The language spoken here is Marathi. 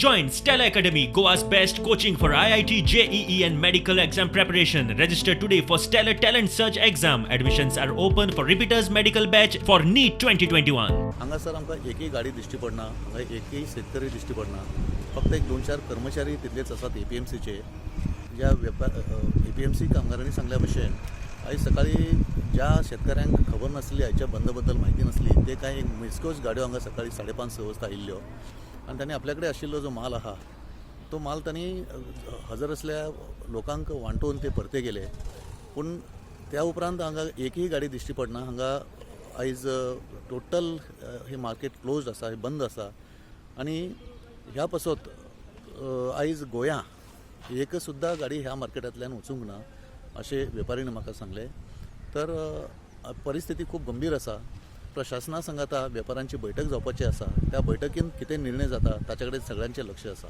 Join Stella Academy, Goa's best coaching for IIT, JEE and medical exam preparation. Register today for Stellar Talent Search exam. Admissions are open for repeaters medical batch for NEET 2021. हांगासर आमकां एकय गाडी दिश्टी पडना, हांगा एकय शेतकरी दिश्टी पडना. फक्त एक 2-4 कर्मचारी तितलेच आसात एपीएमसीचे. ज्या एपीएमसी कामगारांनी सांगल्या भशेन आयज सकाळी ज्या शेतकऱ्यांक खबर नासली हाच्या बंदाबद्दल म्हायती नासली ते कांय मिस्कोच गाडयो हांगा सकाळी 5:30-6 वाजता आयिल्ल्यो आनी तांणी आपल्या कडेन आशिल्लो जो माल आहा तो माल तांणी हजर असल्या लोकांक वांटून ते परते गेले. पूण त्या उपरांत हांगा एकय गाडी दिश्टी पडना. हांगा आयज टोटल हे मार्केट क्लोज्ड आसा, हे बंद आसा आनी ह्या पासत आयज गोंयां एक सुद्दां गाडी ह्या मार्केटांतल्यान वचूंक ना अशें वेपारीन म्हाका सांगले. तर परिस्थिती खूब गंभीर आसा. प्रशासना सांगाता वेपाऱ्यांची बैठक जावपाची आसा. त्या बैठकीन कितें निर्णय जाता ताचे कडेन सगळ्यांचें लक्ष आसा.